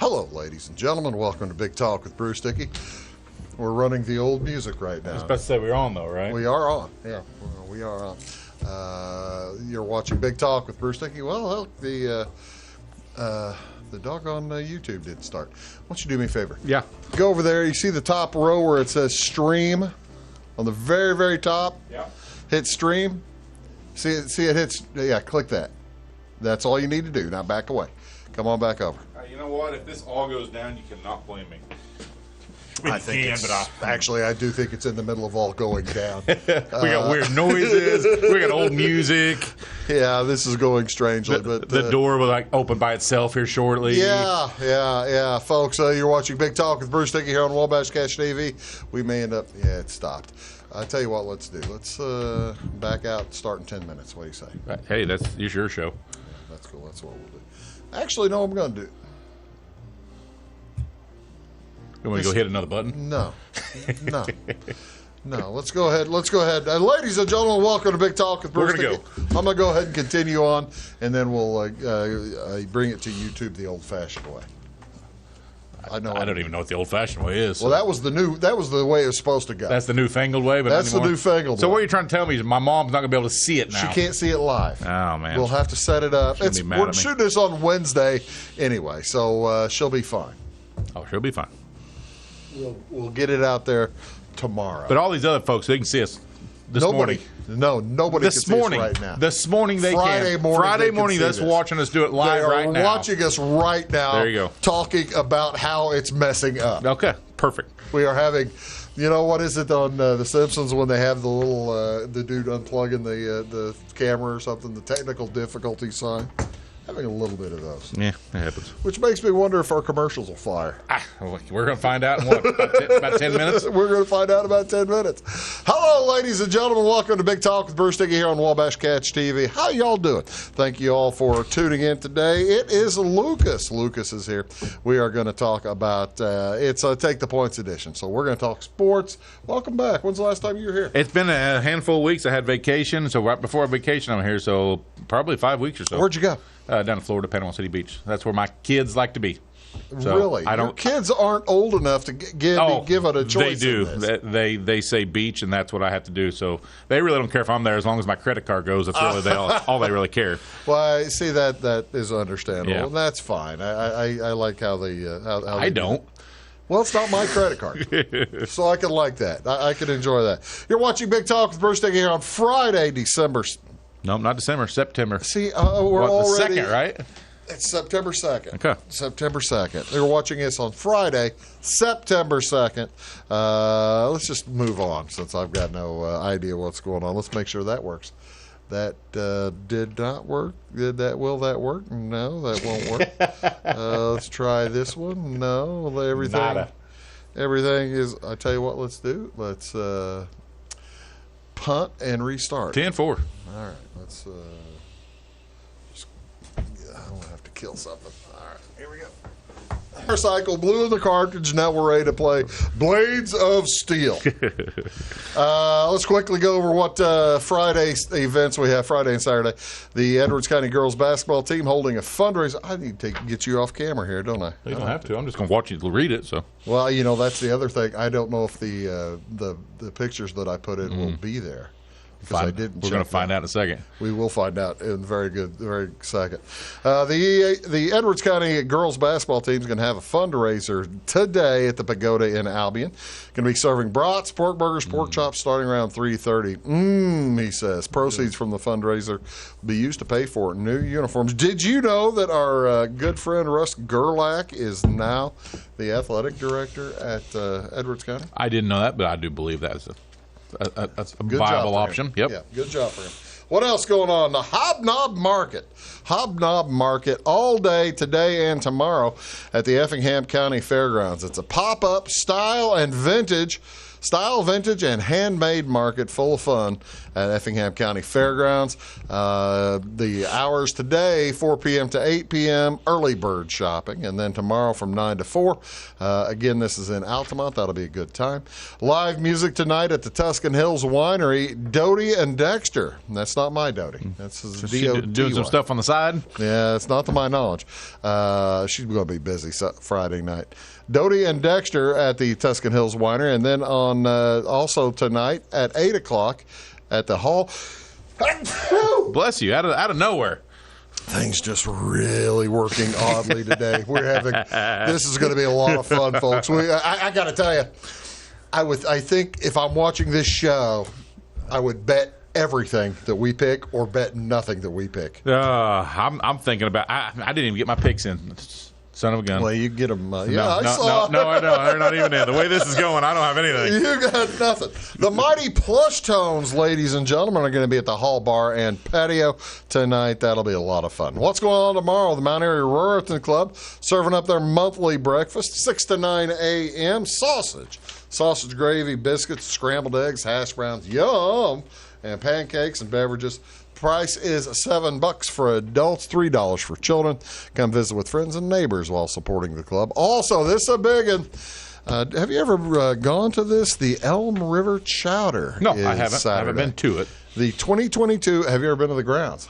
Hello, ladies and gentlemen. Welcome to Big Talk with Bruce Dickey. We're running the old music right now. I was about to say we're on, though, right? We are on. Yeah, we are on. You're watching Big Talk with Bruce Dickey. Well, look, the doggone YouTube didn't start. Why don't you do me a favor? Yeah. Go over there. You see the top row where it says stream on the very, very top? Yeah. Hit stream. See it hits. Yeah, click that. That's all you need to do. Now back away. Come on back over. You know what? If this all goes down, you cannot blame me. I think actually, I do think it's in the middle of all going down. We got weird noises. We got old music. Yeah, this is going strangely. But the door will open by itself here shortly. Yeah, folks. You're watching Big Talk with Bruce Dickey here on Wabash Catch TV. We may end up. Yeah, it stopped. I tell you what. Let's do. Let's back out. Start in 10 minutes. What do you say? Hey, it's your show. That's cool. That's what we'll do. Actually, no. I'm going to do. You want to go hit another button? No. Let's go ahead. Ladies and gentlemen, welcome to Big Talk with Bruce Dickey. I'm going to go ahead and continue on, and then we'll bring it to YouTube the old-fashioned way. I don't even know what the old-fashioned way is. Well, that was the way it was supposed to go. That's the newfangled way, but that's the newfangled way. So what you're trying to tell me is my mom's not going to be able to see it now. She can't see it live. Oh man, we'll have to set it up. We're shooting this on Wednesday anyway, so she'll be fine. Oh, she'll be fine. We'll get it out there tomorrow. But all these other folks, they can see us this morning. No, nobody this can morning. See us right now. This morning they Friday can. Morning Friday morning, that's watching us do it live right now. They are watching us right now. There you go. Talking about how it's messing up. Okay, perfect. We are having, what is it on The Simpsons when they have the little the dude unplugging the camera or something? The technical difficulty sign. Having a little bit of those. Yeah, it happens. Which makes me wonder if our commercials will fire. We're going to find out in about 10 minutes? We're going to find out about 10 minutes. Hello, ladies and gentlemen. Welcome to Big Talk with Bruce Dickey here on Wabash Catch TV. How y'all doing? Thank you all for tuning in today. It is Lucas. Lucas is here. We are going to talk about, it's a Take the Points edition. So we're going to talk sports. Welcome back. When's the last time you were here? It's been a handful of weeks. I had vacation. So right before vacation, I'm here. So probably 5 weeks or so. Where'd you go? Down in Florida, Panama City Beach. That's where my kids like to be. So really? Your kids aren't old enough to give it a choice. They do. They say beach, and that's what I have to do. So they really don't care if I'm there as long as my credit card goes. That's really all they really care. Well, I see that is understandable, yeah. And that's fine. I like how they. I don't. Well, it's not my credit card, so I can like that. I can enjoy that. You're watching Big Talk with Bruce Dickey here on Friday, December. No, not December. September. See, we're already the 2nd, right? It's September 2nd. Okay. September 2nd. They're watching us on Friday, September 2nd. Let's just move on since I've got no idea what's going on. Let's make sure that works. That did not work. Will that work? No, that won't work. Let's try this one. No, everything is. I tell you what. Let's do. Let's punt and restart. 10-4. All right, let's I don't have to kill something. All right, here we go. Motorcycle blew in the cartridge. Now we're ready to play Blades of Steel. Let's quickly go over what Friday events we have, Friday and Saturday. The Edwards County girls basketball team holding a fundraiser. I need to get you off camera here, don't I? You don't have to. I'm just going to watch you read it. So. Well, that's the other thing. I don't know if the pictures that I put in will be there. We're going to find out in a second. We will find out in a very second. The Edwards County girls basketball team is going to have a fundraiser today at the Pagoda in Albion. Going to be serving brats, pork burgers, pork chops starting around 3:30. He says. Proceeds from the fundraiser will be used to pay for new uniforms. Did you know that our good friend Russ Gerlach is now the athletic director at Edwards County? I didn't know that, but I do believe that's a viable option. Yep. Yeah, good job for him. What else going on? The Hobnob Market. Hobnob Market all day today and tomorrow at the Effingham County Fairgrounds. It's a pop-up style and vintage style, vintage, and handmade market full of fun at Effingham County Fairgrounds. The hours today, 4 p.m. to 8 p.m., early bird shopping, and then tomorrow from 9 to 4. Again, this is in Altamont. That'll be a good time. Live music tonight at the Tuscan Hills Winery. Doty and Dexter. That's not my Doty. That's his D-O-D-Y. Doing some stuff on the side? Yeah, it's not to my knowledge. She's going to be busy Friday night. Doty and Dexter at the Tuscan Hills Winery. And then on also tonight at 8 o'clock at the Hall. Bless you, out of nowhere. Things just really working oddly today. This is going to be a lot of fun, folks. I got to tell you, I think if I'm watching this show, I would bet everything that we pick or bet nothing that we pick. I'm thinking about. I didn't even get my picks in. Son of a gun. Well, you get them. I saw. No, I don't. They're not even in. The way this is going, I don't have anything. You got nothing. The Mighty Plush Tones, ladies and gentlemen, are going to be at the Hall Bar and Patio tonight. That'll be a lot of fun. What's going on tomorrow? The Mount Airy Ruritan Club serving up their monthly breakfast, 6 to 9 a.m. Sausage gravy, biscuits, scrambled eggs, hash browns, yum, and pancakes and beverages. Price is $7 for adults, $3 for children. Come visit with friends and neighbors while supporting the club. Also, this is a big one. Have you ever gone to this? The Elm River Chowder. No, I haven't. Saturday. I haven't been to it. The 2022. Have you ever been to the grounds?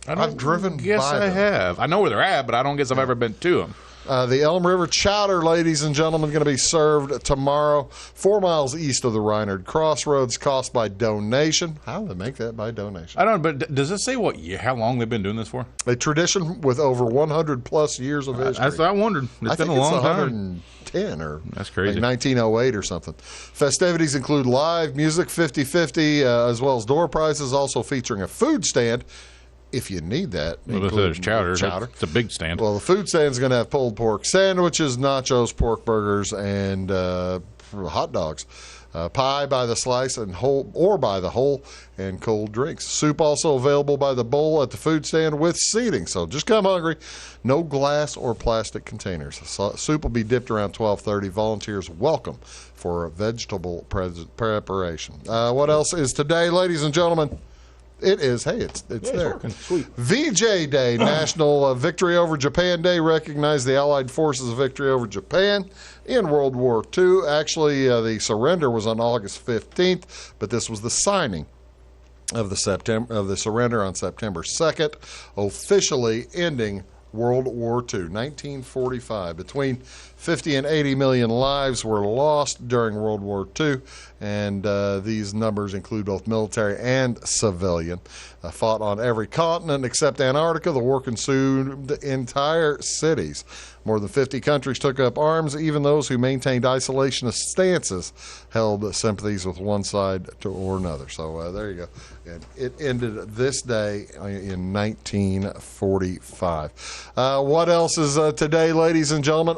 I've driven by them. Yes, I have. I know where they're at, but I don't guess I've ever been to them. The Elm River Chowder, ladies and gentlemen, going to be served tomorrow, 4 miles east of the Reinhard Crossroads, cost by donation. How do they make that by donation? I don't know, but does it say how long they've been doing this for? A tradition with over 100-plus years of history. That's what I wondered. It's been a long time. 110 or that's crazy. Like 1908 or something. Festivities include live music, 50-50, as well as door prizes, also featuring a food stand. If you need that. Well, if there's chowder. It's a big stand. Well, the food stand is going to have pulled pork sandwiches, nachos, pork burgers, and hot dogs. Pie by the slice and whole, or by the whole, and cold drinks. Soup also available by the bowl at the food stand with seating. So just come hungry. No glass or plastic containers. Soup will be dipped around 12:30. Volunteers welcome for vegetable preparation. What else is today, ladies and gentlemen? It is. Hey, it's there. Sweet. VJ Day, National Victory Over Japan Day, recognized the Allied Forces' victory over Japan in World War II. Actually, the surrender was on August 15th, but this was the signing of the surrender on September 2nd, officially ending World War II, 1945. Between 50 and 80 million lives were lost during World War II, and these numbers include both military and civilian. Fought on every continent except Antarctica. The war consumed entire cities. More than 50 countries took up arms. Even those who maintained isolationist stances held sympathies with one side or another. So there you go. And it ended this day in 1945. What else is today, ladies and gentlemen?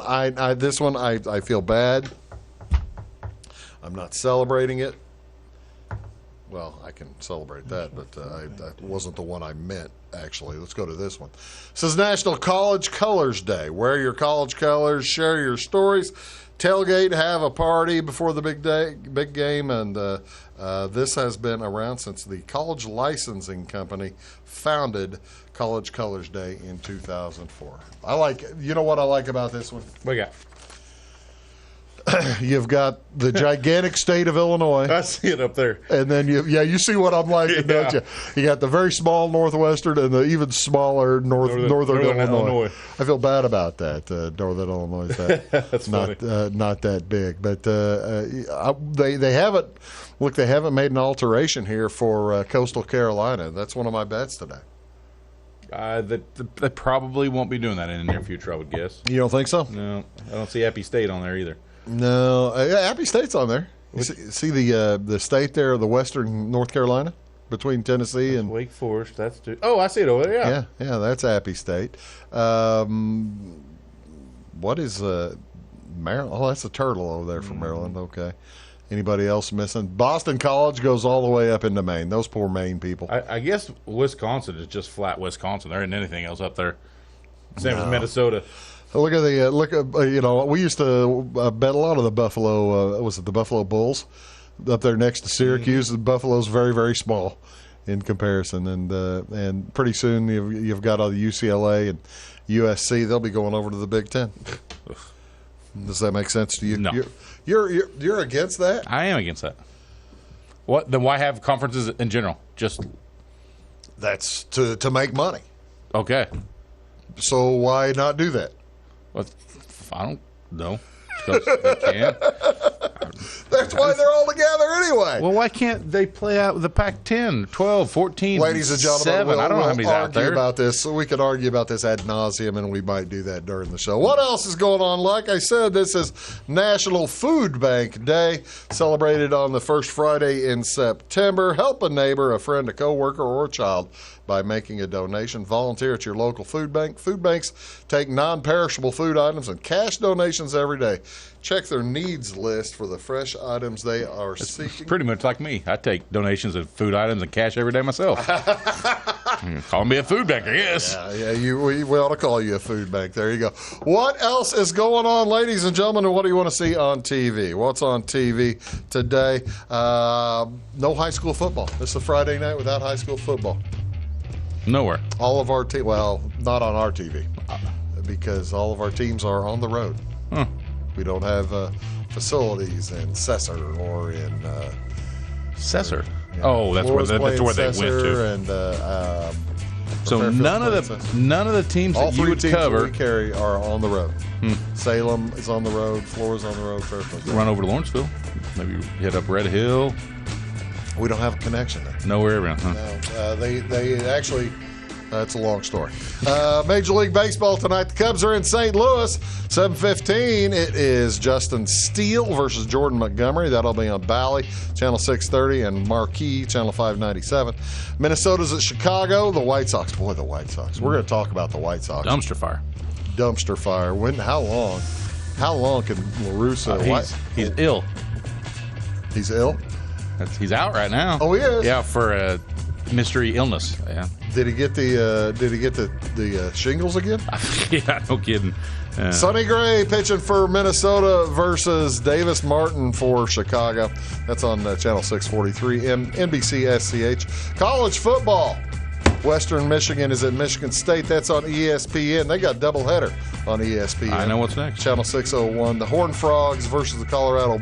This one, I feel bad. I'm not celebrating it. Well, I can celebrate that, but that wasn't the one I meant, actually. Let's go to this one. This is National College Colors Day. Wear your college colors, share your stories, tailgate, have a party before the big game, and this has been around since the College Licensing Company founded College Colors Day in 2004. You know what I like about this one? What you got? You've got the gigantic state of Illinois. I see it up there. And then you see what I'm liking, don't you? You got the very small Northwestern and the even smaller Northern Illinois. I feel bad about that. Northern Illinois is That's not that big, but they haven't. Look, they haven't made an alteration here for Coastal Carolina. That's one of my bets today. They probably won't be doing that in the near future, I would guess. You don't think so? No, I don't see Appy State on there either. No, Appy State's on there. You see the state there, the western North Carolina, between Tennessee and Wake Forest. I see it over there. Yeah, that's Appy State. What is Maryland? Oh, that's a turtle over there from Maryland. Okay. Anybody else missing? Boston College goes all the way up into Maine. Those poor Maine people. I guess Wisconsin is just flat Wisconsin. There isn't anything else up there. Same as Minnesota. Look at we used to bet a lot of the Buffalo. Was it the Buffalo Bulls up there next to Syracuse? The Buffalo's very, very small in comparison, and pretty soon you've got all the UCLA and USC. They'll be going over to the Big Ten. Does that make sense to you? No. You're against that? I am against that. What? Then why have conferences in general? Just that's to make money. Okay. So why not do that? Well, I don't know. Because they can. That's why they're all together anyway. Well, why can't they play out the Pac-10, 12, 14, Ladies and gentlemen, 7? I don't know how many's out there. About this. So we could argue about this ad nauseum, and we might do that during the show. What else is going on? Like I said, this is National Food Bank Day, celebrated on the first Friday in September. Help a neighbor, a friend, a coworker, or a child by making a donation. Volunteer at your local food bank. Food banks take non-perishable food items and cash donations every day. Check their needs list for the fresh items they are seeking. Pretty much like me. I take donations of food items and cash every day myself. Call me a food bank, I guess. Yeah, we ought to call you a food bank. There you go. What else is going on, ladies and gentlemen, and what do you want to see on TV? What's on TV today? No high school football. This is a Friday night without high school football. Nowhere. All of our not on our TV, because all of our teams are on the road. We don't have facilities in Cesar or in Cesar. That's where they went to. And so none of the teams all that you would teams cover that we carry are on the road. Salem is on the road. Florida's on the road. Fairfield. Run over to Lawrenceville. Maybe hit up Red Hill. We don't have a connection there. Nowhere around. Huh? No, they actually. That's a long story. Major League Baseball tonight. The Cubs are in St. Louis. 7:15. It is Justin Steele versus Jordan Montgomery. That'll be on Bally, Channel 630, and Marquee, Channel 597. Minnesota's at Chicago. The White Sox. Boy, the White Sox. We're going to talk about the White Sox. Dumpster fire. Dumpster fire. When? How long? How long can La Russa? He's ill. He's ill? He's out right now. Oh, he is? Yeah, for a mystery illness. Yeah. Did he get the shingles again? Yeah, no kidding. Sonny Gray pitching for Minnesota versus Davis Martin for Chicago. That's on Channel 643 and NBC SCH. College football. Western Michigan is at Michigan State. That's on ESPN. They got doubleheader on ESPN. I know what's next. Channel 601. The Horned Frogs versus the Colorado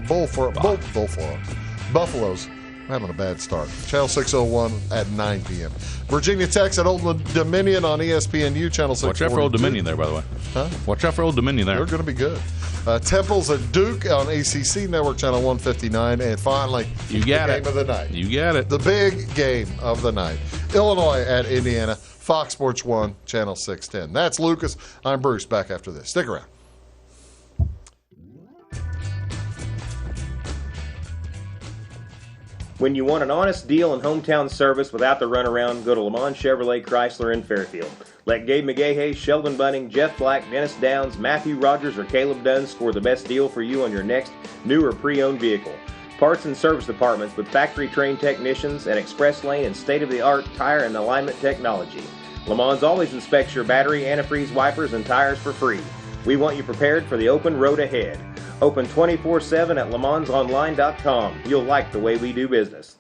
Buffaloes. We're having a bad start. Channel 601 at 9 p.m. Virginia Tech's at Old Dominion on ESPNU, Channel 642. Watch out for Old Dominion there, by the way. Huh? Watch out for Old Dominion there. They're going to be good. Temple's at Duke on ACC Network, Channel 159. And finally, the game of the night. You got it. The big game of the night. Illinois at Indiana, Fox Sports 1, Channel 610. That's Lucas. I'm Bruce. Back after this. Stick around. When you want an honest deal and hometown service without the runaround, go to Lamont Chevrolet Chrysler in Fairfield. Let Gabe McGahey, Sheldon Bunning, Jeff Black, Dennis Downs, Matthew Rogers, or Caleb Dunn score the best deal for you on your next new or pre-owned vehicle. Parts and service departments with factory-trained technicians and express lane and state-of-the-art tire and alignment technology. Lamont always inspects your battery, antifreeze, wipers, and tires for free. We want you prepared for the open road ahead. Open 24/7 at LeMansOnline.com. You'll like the way we do business.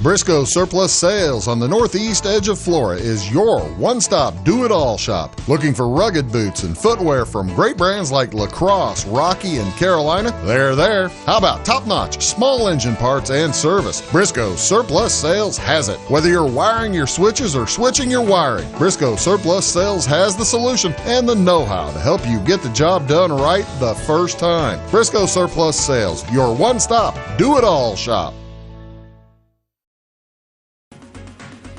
Briscoe Surplus Sales on the northeast edge of Flora is your one-stop do-it-all shop. Looking for rugged boots and footwear from great brands like Lacrosse, Rocky, and Carolina? They're there. How about top-notch small engine parts and service? Briscoe Surplus Sales has it. Whether you're wiring your switches or switching your wiring, Briscoe Surplus Sales has the solution and the know-how to help you get the job done right the first time. Briscoe Surplus Sales, your one-stop do-it-all shop.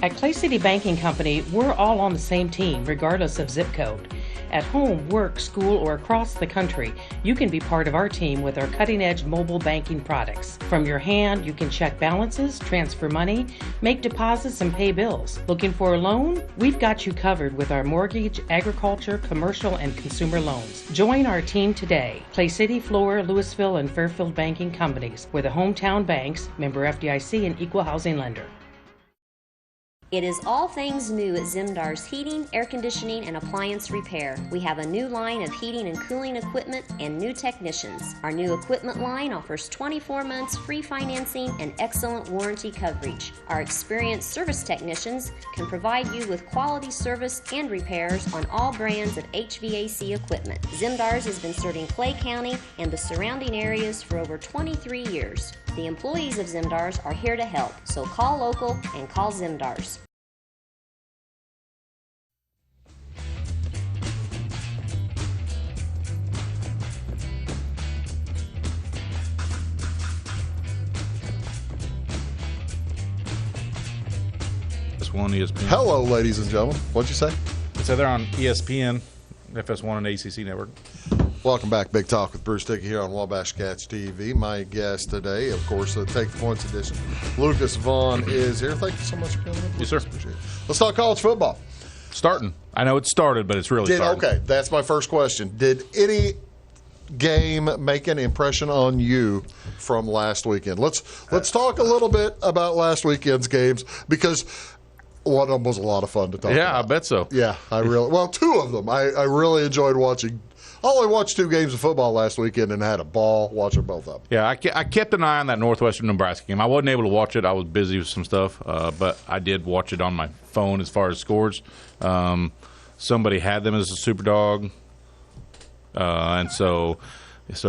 At Clay City Banking Company, we're all on the same team, regardless of zip code. At home, work, school, or across the country, you can be part of our team with our cutting-edge mobile banking products. From your hand, you can check balances, transfer money, make deposits, and pay bills. Looking for a loan? We've got you covered with our mortgage, agriculture, commercial, and consumer loans. Join our team today. Clay City, Flora, Louisville, and Fairfield Banking Companies. We're the hometown banks, member FDIC, and equal housing lender. It is all things new at Zimdar's Heating, Air Conditioning, and Appliance Repair. We have a new line of heating and cooling equipment and new technicians. Our new equipment line offers 24 months free financing and excellent warranty coverage. Our experienced service technicians can provide you with quality service and repairs on all brands of HVAC equipment. Zimdar's has been serving Clay County and the surrounding areas for over 23 years. The employees of Zimdar's are here to help, so call local and call Zimdar's. FS1 ESPN. Hello, ladies and gentlemen. What'd you say? So they're on ESPN, FS1 and ACC Network. Welcome back, Big Talk with Bruce Dickey here on Wabash Cats TV. My guest today, of course, Take the Points edition, Lucas Vaughan is here. Thank you so much for coming in. Yes, sir. Appreciate it. Let's talk college football. Starting. I know it started, but it's really starting. Okay, that's my first question. Did any game make an impression on you from last weekend? Let's talk a little bit about last weekend's games, because one of them was a lot of fun to talk about. Yeah, I bet so. Yeah, two of them. I really enjoyed watching. I only watched 2 games of football last weekend and had a ball watching both of them. Yeah, I kept an eye on that Northwestern Nebraska game. I wasn't able to watch it. I was busy with some stuff, but I did watch it on my phone as far as scores. Somebody had them as a super dog, and so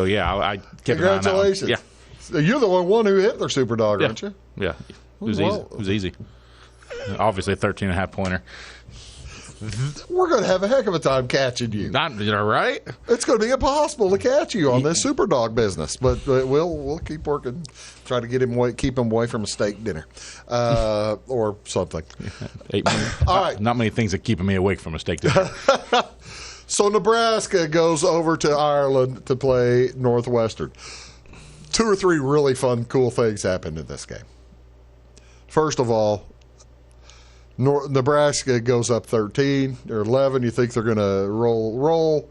yeah, I kept Congratulations. an eye on them. Yeah. You're the one who hit their super dog, aren't you? Yeah. It was easy. It was easy. Obviously a 13.5 pointer. We're going to have a heck of a time catching you. Right? It's going to be impossible to catch you on this super dog business, but we'll keep working, try to get him away, keep him away from a steak dinner or something. All right, not many things that keep me awake from a steak dinner. So Nebraska goes over to Ireland to play Northwestern. 2 or 3 really fun, cool things happened in this game. First of all, Nebraska goes up 13 or 11. You think they're going to roll.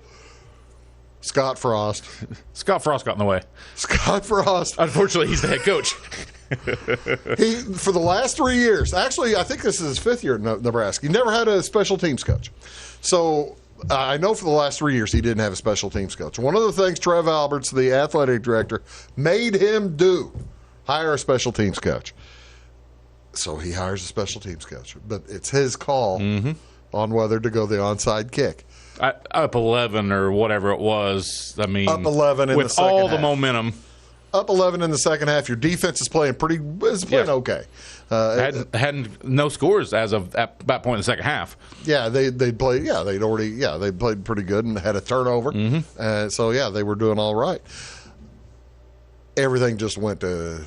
Scott Frost. Scott Frost got in the way. Scott Frost. Unfortunately, he's the head coach. He, for the last 3 years, actually, I think this is his 5th year in Nebraska. He never had a special teams coach. So I know for the last 3 years he didn't have a special teams coach. One of the things Trev Alberts, the athletic director, made him hire a special teams coach. So he hires a special teams coach, but it's his call on whether to go the onside kick. Up 11 or whatever it was. I mean, up 11 in with the second all half. The momentum. Up 11 in the second half. Your defense is playing okay. Hadn't no scores as of at that point in the second half. Yeah, they played. Yeah, they played pretty good and had a turnover. So yeah, they were doing all right. Everything just went to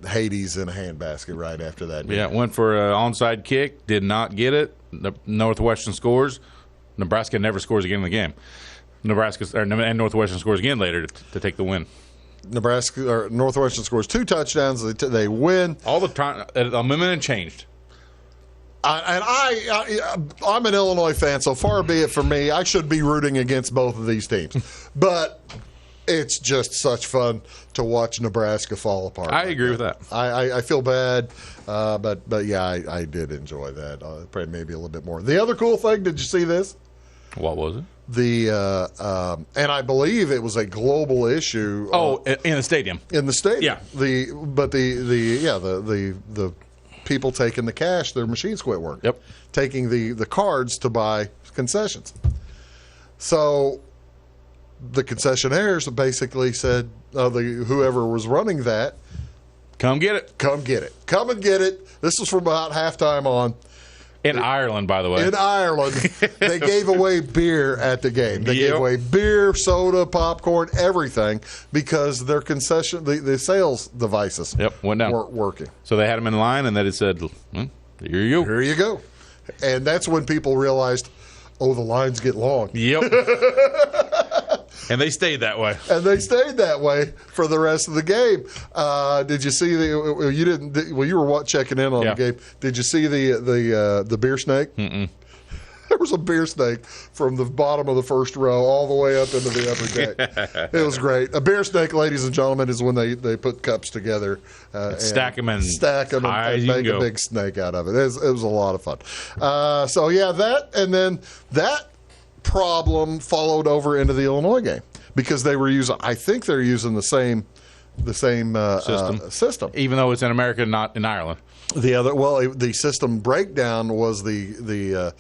Hades in a handbasket right after that. Yeah, went for an onside kick, did not get it. Northwestern scores. Nebraska never scores again in the game. And Northwestern scores again later to take the win. Northwestern scores 2 touchdowns. They win. All the time, a minute changed. I'm an Illinois fan, so far be it from me. I should be rooting against both of these teams, but it's just such fun to watch Nebraska fall apart. I agree with that. I feel bad, but yeah, I did enjoy that. Probably maybe a little bit more. The other cool thing, did you see this? What was it? And I believe it was a global issue. In the stadium. In the stadium. Yeah. The people taking the cash, their machines quit working. Yep. Taking the cards to buy concessions. So the concessionaires basically said, whoever was running that, come get it. Come get it. Come and get it. This was from about halftime on. In Ireland, by the way. In Ireland, they gave away beer at the game. They gave away beer, soda, popcorn, everything, because their concession, the sales devices went down. Weren't working. So they had them in line, and then it said, here you go. Here you go. And that's when people realized, the lines get long. Yep. And they stayed that way. And they stayed that way for the rest of the game. Did you see you didn't? Well, you were checking in on the game. Did you see the beer snake? Mm-mm. There was a beer snake from the bottom of the first row all the way up into the upper deck. It was great. A beer snake, ladies and gentlemen, is when they put cups together and stack them and make a big snake out of it. It was a lot of fun. That problem followed over into the Illinois game because they were using. I think they're using the same system, even though it's in America, not in Ireland. The system breakdown was the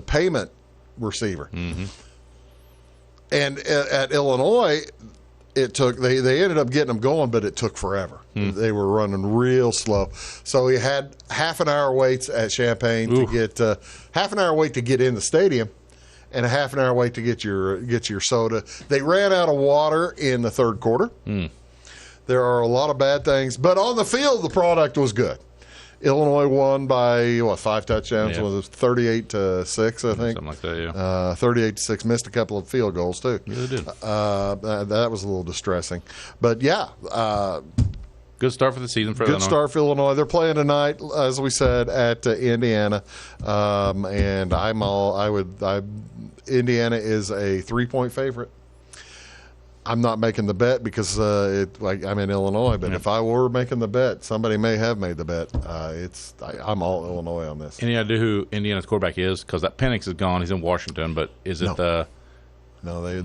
payment receiver, and at Illinois, it took they ended up getting them going, but it took forever. They were running real slow, so we had half an hour waits at Champaign to get half an hour wait to get in the stadium, and a half an hour wait to get your soda. They ran out of water in the third quarter. There are a lot of bad things, but on the field, the product was good. Illinois won by 5 touchdowns. Yeah. Was it 38-6? I think something like that. Yeah, 38-6. Missed a couple of field goals too. Yeah, they did. That was a little distressing, but good start for the season for Illinois. Illinois. Good start for Illinois. They're playing tonight, as we said, at Indiana, and Indiana is a 3-point favorite. I'm not making the bet because I'm in Illinois, but if I were making the bet, somebody may have made the bet. I'm all Illinois on this. Any idea who Indiana's quarterback is? Because that Penix is gone. He's in Washington, but is it the? No, they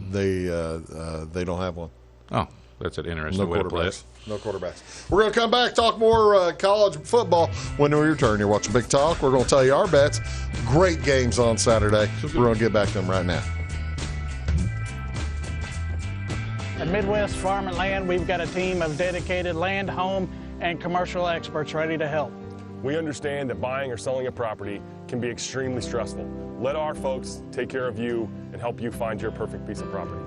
don't have one. Oh, that's an interesting way to play it. No quarterbacks. We're going to come back, talk more college football when we return. You're watching Big Talk. We're going to tell you our bets. Great games on Saturday. We're going to get back to them right now. At Midwest Farm and Land, we've got a team of dedicated land, home, and commercial experts ready to help. We understand that buying or selling a property can be extremely stressful. Let our folks take care of you and help you find your perfect piece of property.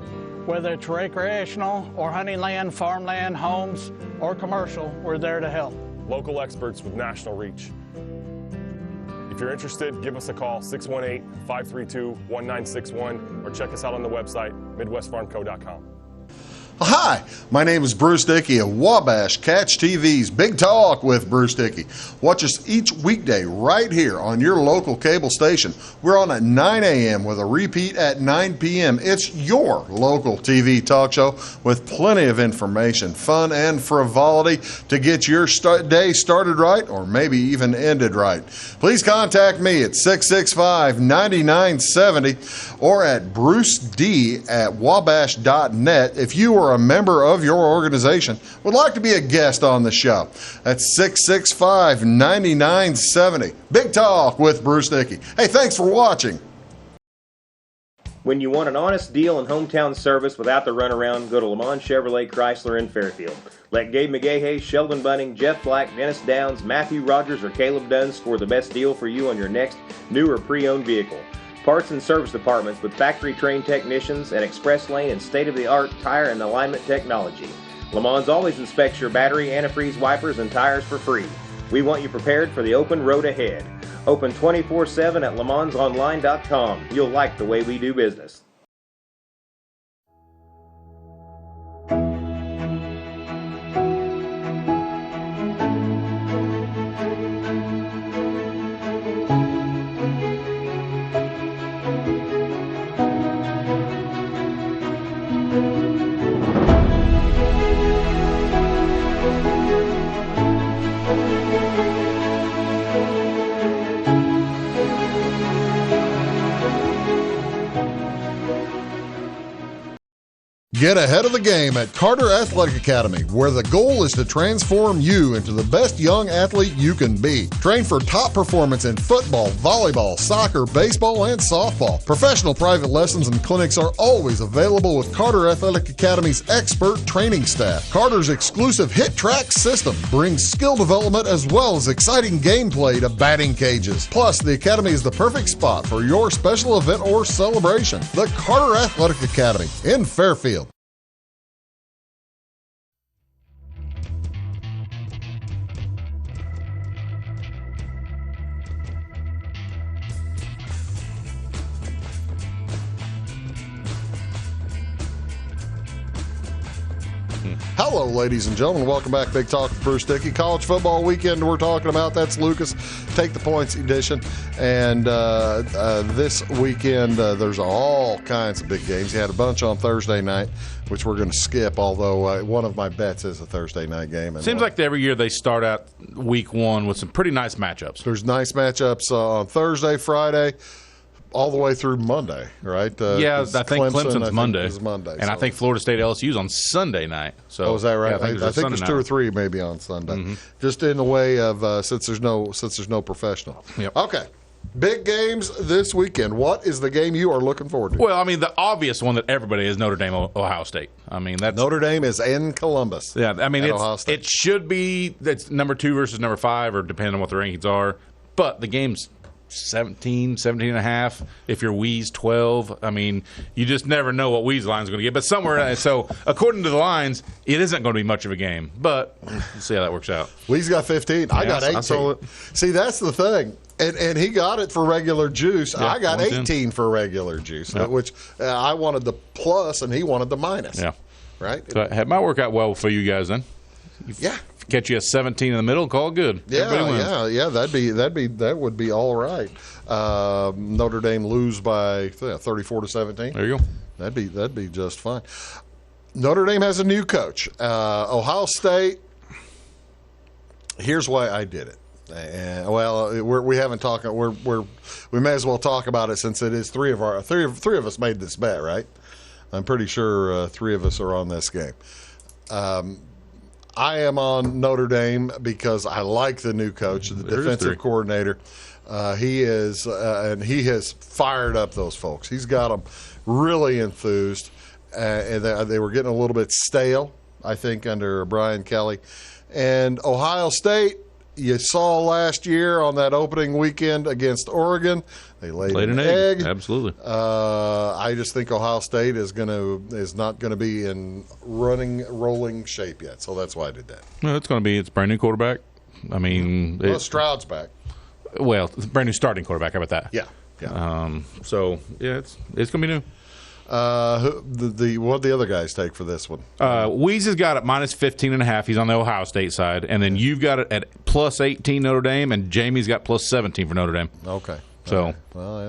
Whether it's recreational or hunting land, farmland, homes, or commercial, we're there to help. Local experts with national reach. If you're interested, give us a call, 618-532-1961, or check us out on the website, midwestfarmco.com. Hi, my name is Bruce Dickey of Wabash Catch TV's Big Talk with Bruce Dickey. Watch us each weekday right here on your local cable station. We're on at 9 a.m. with a repeat at 9 p.m. It's your local TV talk show with plenty of information, fun, and frivolity to get your day started right or maybe even ended right. Please contact me at 665-9970 or at bruced@wabash.net if you are a member of your organization would like to be a guest on the show. That's 665-9970. Big Talk with Bruce Dickey. Hey, thanks for watching. When you want an honest deal and hometown service without the runaround, go to Lamont Chevrolet Chrysler in Fairfield. Let Gabe McGahey, Sheldon Bunning, Jeff Black, Dennis Downs, Matthew Rogers, or Caleb Dunn score the best deal for you on your next new or pre-owned vehicle. Parts and service departments with factory-trained technicians and express lane and state-of-the-art tire and alignment technology. Le Mans always inspects your battery, antifreeze, wipers, and tires for free. We want you prepared for the open road ahead. Open 24/7 at lemansonline.com. You'll like the way we do business. Get ahead of the game at Carter Athletic Academy, where the goal is to transform you into the best young athlete you can be. Train for top performance in football, volleyball, soccer, baseball, and softball. Professional private lessons and clinics are always available with Carter Athletic Academy's expert training staff. Carter's exclusive Hit Track system brings skill development as well as exciting gameplay to batting cages. Plus, the Academy is the perfect spot for your special event or celebration. The Carter Athletic Academy in Fairfield. Hello, ladies and gentlemen. Welcome back. Big Talk with Bruce Dickey. College football weekend we're talking about. That's Lucas. Take the Points edition. And this weekend, there's all kinds of big games. You had a bunch on Thursday night, which we're going to skip, although one of my bets is a Thursday night game. And seems like every year they start out week one with some pretty nice matchups. There's nice matchups on Thursday, Friday, all the way through Monday, right? I think Clemson's Monday. Is Monday. And I think Florida State LSU's on Sunday night. So, is that right? Yeah, I think there's 2 or 3 maybe on Sunday. Mm-hmm. Just in the way of since there's no professional. Yep. Okay. Big games this weekend. What is the game you are looking forward to? Well, I mean, the obvious one that everybody is Notre Dame, Ohio State. I mean, that's Notre Dame is in Columbus. Yeah, I mean, it should be that's number 2 versus number 5, or depending on what the rankings are. But the game's 17 and a half. If you're Wee's 12, I mean, you just never know what Wee's line's going to get. But somewhere, so according to the lines, it isn't going to be much of a game. But we'll see how that works out. Wee's got 15. I got 18. I saw it. See, that's the thing. And he got it for regular juice. Yeah, I got 18 for regular juice, which I wanted the plus and he wanted the minus. Yeah. Right? So it might work out well for you guys then. Yeah. Catch you a 17 in the middle, call it good. Yeah. That would be all right. Notre Dame lose by 34-17. There you go. That'd be just fine. Notre Dame has a new coach. Ohio State. Here's why I did it. We haven't talked. We may as well talk about it since it is three of us made this bet, right? I'm pretty sure 3 of us are on this game. I am on Notre Dame because I like the new coach, the defensive coordinator. He is, and he has fired up those folks. He's got them really enthused, and they were getting a little bit stale, I think, under Brian Kelly. And Ohio State, you saw last year on that opening weekend against Oregon, they laid an egg. Absolutely. I just think Ohio State is not going to be in rolling shape yet. So that's why I did that. No, it's a brand new quarterback. I mean, Stroud's back. Well, it's a brand new starting quarterback. How about that? Yeah. It's going to be new. What the other guys take for this one? Weeze has got it minus 15.5. He's on the Ohio State side, and then you've got it at plus 18 Notre Dame, and Jamie's got plus 17 for Notre Dame. Okay. So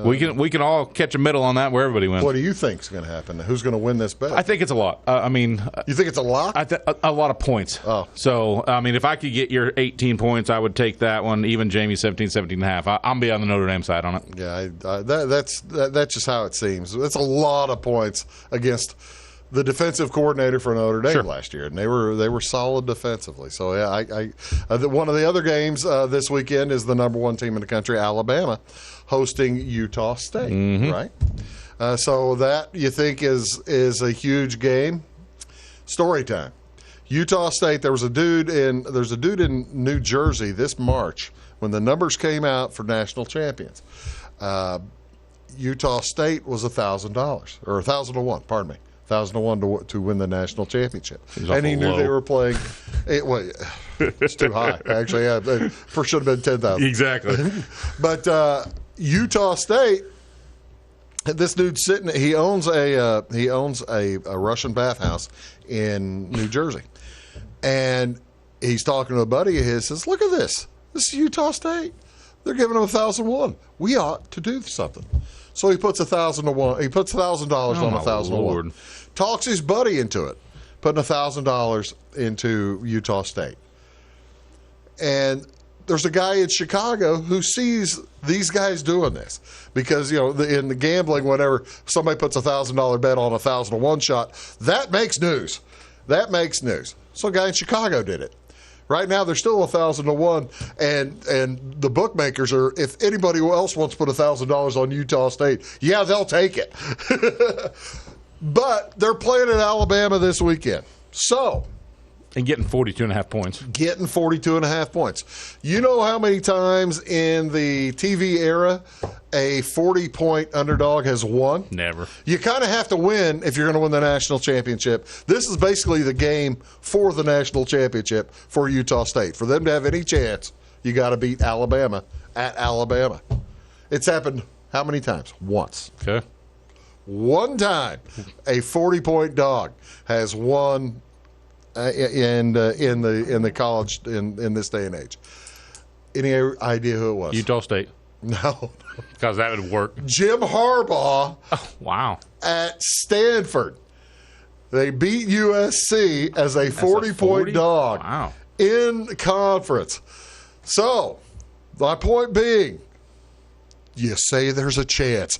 we can all catch a middle on that where everybody wins. What do you think is going to happen? Who's going to win this bet? I think it's a lot. You think it's a lot? A lot of points. Oh. So, I mean, if I could get your 18 points, I would take that one. Even Jamie 17.5. I'm be on the Notre Dame side on it. Yeah, that's just how it seems. It's a lot of points against the defensive coordinator for Notre Dame last year, and they were solid defensively. So yeah, one of the other games this weekend is the number 1 team in the country, Alabama, hosting Utah State, right? So that you think is a huge game. Story time. Utah State. There's a dude in New Jersey this March when the numbers came out for national champions. Utah State was $1,000 or 1,000-1. Pardon me. 1,000-1 to win the national championship, and he knew they were playing. It's too high. Actually, it should have been 10,000. Exactly. But Utah State, this dude's sitting. He owns a Russian bathhouse in New Jersey, and he's talking to a buddy of his. Says, "Look at this. This is Utah State. They're giving him 1,000-1. We ought to do something." So he puts $1,000 He puts $1,000 on 1,000-1. Talks his buddy into it, putting $1,000 into Utah State. And there's a guy in Chicago who sees these guys doing this because in the gambling, whenever somebody puts $1,000 bet on 1,000-1 shot, that makes news. So a guy in Chicago did it. Right now, they're still 1,000-1, and the bookmakers are. If anybody else wants to put $1,000 on Utah State, yeah, they'll take it. But they're playing at Alabama this weekend, and getting 42.5 points. Getting 42.5 points. You know how many times in the TV era a 40-point underdog has won? Never. You kind of have to win if you're going to win the national championship. This is basically the game for the national championship for Utah State. For them to have any chance, you got to beat Alabama at Alabama. It's happened how many times? Once. Okay. One time, a 40-point dog has won in the college in this day and age. Any idea who it was? Utah State. No. Because that would work. Jim Harbaugh. Oh, wow. At Stanford. They beat USC as a 40-point dog. Wow. In conference. So, my point being, you say there's a chance.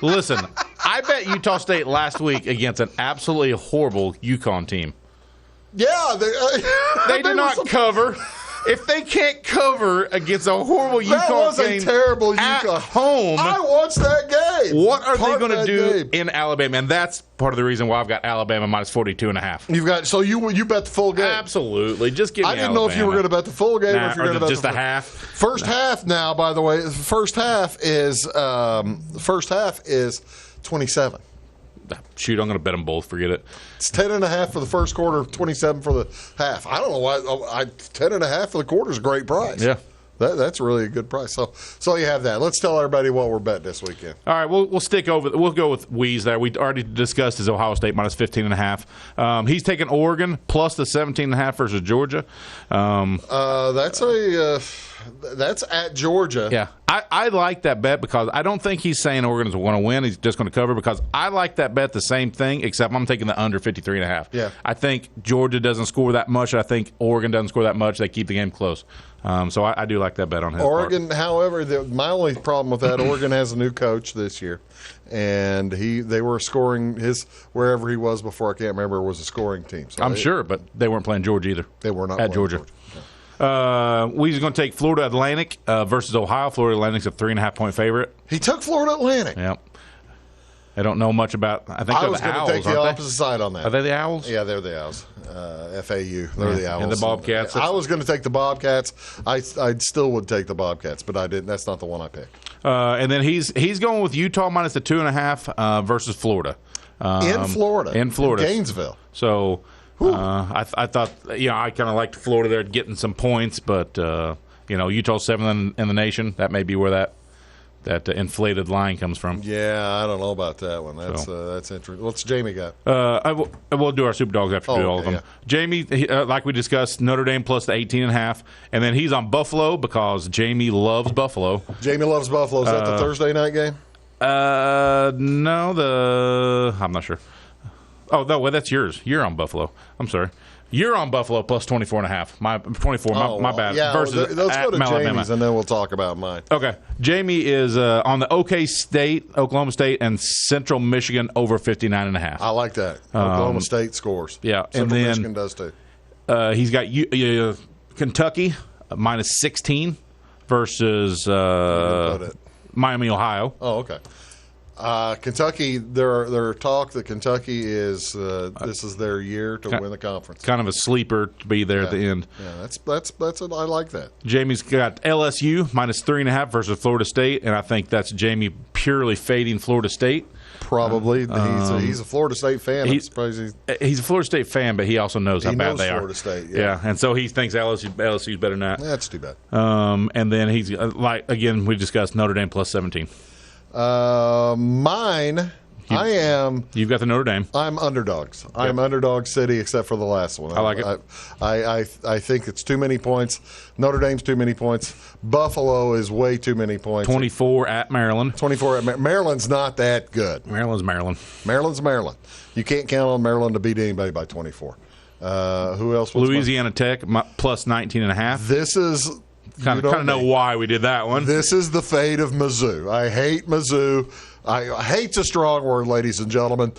Listen, I bet Utah State last week against an absolutely horrible UConn team. Yeah. They did not cover. If they can't cover against a horrible UConn that was team a terrible at UConn. home, I watched that game. What are they going to do game. in Alabama? And that's part of the reason why I've got Alabama minus 42.5. You've got you bet the full game. Absolutely. Just give me I didn't know if you were going to bet the full game or if you're going to bet just the half. First half now, by the way, first half is 27. Shoot, I'm going to bet them both. Forget it. It's 10.5 for the first quarter, 27 for the half. I don't know why. 10.5 for the quarter is a great price. Yeah. That's really a good price. So you have that. Let's tell everybody what we're betting this weekend. All right, we'll stick over. We'll go with Weeze there. We already discussed his Ohio State minus 15.5. He's taking Oregon plus the 17.5 versus Georgia. That's at Georgia. Yeah, I like that bet because I don't think he's saying Oregon's going to win. He's just going to cover because I like that bet the same thing, except I'm taking the under 53.5. Yeah. I think Georgia doesn't score that much. I think Oregon doesn't score that much. They keep the game close. So I do like that bet on his Oregon, part. however, my only problem with that, Oregon has a new coach this year, and they were scoring wherever he was before. I can't remember. Was a scoring team. So I'm sure, but they weren't playing Georgia either. They were not at Georgia. We're going to take Florida Atlantic versus Ohio. Florida Atlantic's a 3.5-point favorite. He took Florida Atlantic. Yep. I don't know much about. I think I was going to take the opposite side on that. Are they the Owls? Yeah, they're the Owls. FAU. They're the Owls. And the Bobcats. I was going to take the Bobcats. I still would take the Bobcats, but I didn't. That's not the one I picked. And then he's going with Utah minus the 2.5 versus Florida. In Florida. In Gainesville. So I thought, I kind of liked Florida there getting some points, but Utah's 7th in the nation. That may be where that inflated line comes from. Yeah, I don't know about that one. That's interesting. What's Jamie got? We'll do our Super Dogs after we do all of them. Yeah. Jamie, like we discussed, Notre Dame plus the 18.5, and then he's on Buffalo because Jamie loves Buffalo. Jamie loves Buffalo. Is that the Thursday night game? No, I'm not sure. Oh, no, well, that's yours. You're on Buffalo. I'm sorry. You're on Buffalo plus 24.5. My 24. My bad. Yeah, versus let's go to Alabama. Jamie's and then we'll talk about mine. Okay. Jamie is on the Oklahoma State, and Central Michigan over 59.5. I like that. Oklahoma State scores. Yeah, Central and then Michigan does too. He's got Kentucky minus 16 versus Miami, Ohio. Oh, okay. Kentucky, there talk that Kentucky is this is their year to win the conference. Kind of a sleeper to be there at the end. Yeah, that's I like that. Jamie's got LSU minus 3.5 versus Florida State, and I think that's Jamie purely fading Florida State. Probably he's a Florida State fan. He's a Florida State fan, but he also knows how bad they are. Florida State, yeah, and so he thinks LSU's better than that. That's too bad. And then he's again we discussed Notre Dame plus 17. Mine, You've got the Notre Dame. I'm underdogs. Yep. I'm underdog city, except for the last one. I like it. I think it's too many points. Notre Dame's too many points. Buffalo is way too many points. 24 at Maryland. 24 at Maryland's not that good. Maryland's Maryland. Maryland's Maryland. You can't count on Maryland to beat anybody by 24. Who else? Louisiana Tech plus 19.5. This is. Kind of know why we did that one. This is the fate of Mizzou. I hate Mizzou. I hate's a strong word, ladies and gentlemen.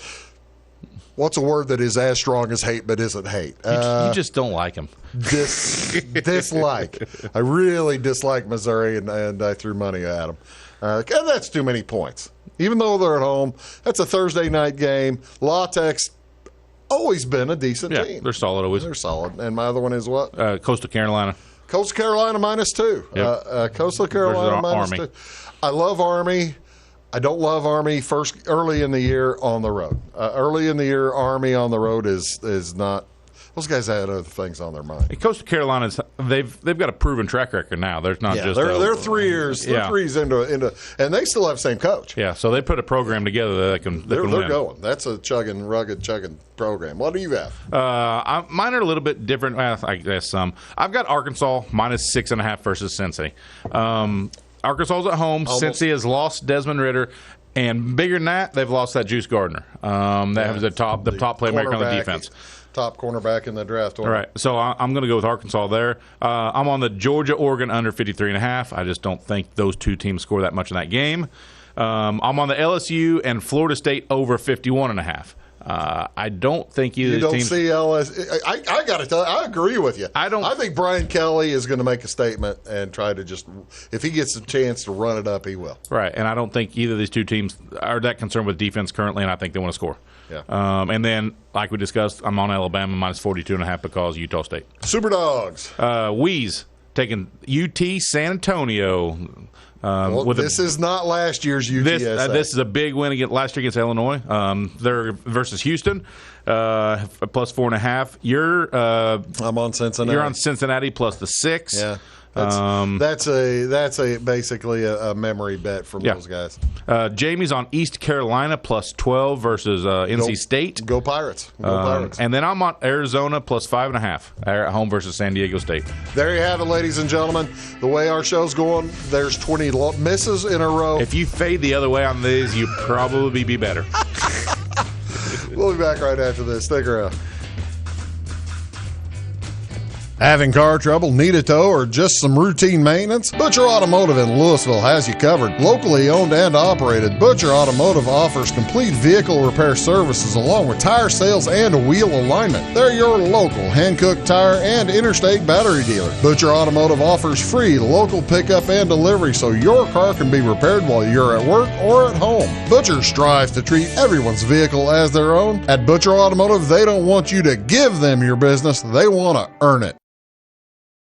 What's a word that is as strong as hate but isn't hate? You just don't like him. Dislike. I really dislike Missouri, and I threw money at them. And that's too many points. Even though they're at home, that's a Thursday night game. La Tech's always been a decent team. They're solid always. They're solid. And my other one is what? Coastal Carolina. Coastal Carolina -2. Yep. Coastal Carolina -2. I love Army. I don't love Army early in the year on the road. Early in the year, Army on the road is not. Those guys had other things on their mind. And Coastal Carolina's they've got a proven track record now. There's not just they're 3 years, they're 3 years into, and they still have the same coach. Yeah, so they put a program together that can they're win. Going. That's a rugged chugging program. What do you have? Mine are a little bit different. I guess some. I've got Arkansas minus 6.5 versus Cincy. Arkansas's at home. Cincy has lost Desmond Ridder. And bigger than that, they've lost that Juice Gardner. That was the top playmaker on the defense. Top cornerback in the draft. All right, so I'm going to go with Arkansas there. I'm on the Georgia-Oregon under 53.5. I just don't think those two teams score that much in that game. I'm on the LSU and Florida State over 51.5. I don't think either of these teams. You don't see LSU. I got to tell you, I agree with you. I think Brian Kelly is going to make a statement and try to just, if he gets a chance to run it up, he will. Right, and I don't think either of these two teams are that concerned with defense currently, and I think they want to score. Yeah. And then, like we discussed, I'm on Alabama minus 42.5 because Utah State. Super Dogs. Weeze taking UT San Antonio. This is not last year's UTSA. This is a big win last year against Illinois. They're versus Houston, plus 4.5. I'm on Cincinnati. You're on Cincinnati plus the 6. Yeah. That's basically a memory bet from those guys. Jamie's on East Carolina plus 12 versus NC State. Go Pirates. Go Pirates. And then I'm on Arizona plus 5.5 at home versus San Diego State. There you have it, ladies and gentlemen. The way our show's going, there's 20 misses in a row. If you fade the other way on these, you'd probably be better. We'll be back right after this. Stick around. Having car trouble, need a tow, or just some routine maintenance? Butcher Automotive in Louisville has you covered. Locally owned and operated, Butcher Automotive offers complete vehicle repair services along with tire sales and wheel alignment. They're your local Hankook tire and interstate battery dealer. Butcher Automotive offers free local pickup and delivery so your car can be repaired while you're at work or at home. Butcher strives to treat everyone's vehicle as their own. At Butcher Automotive, they don't want you to give them your business, they want to earn it.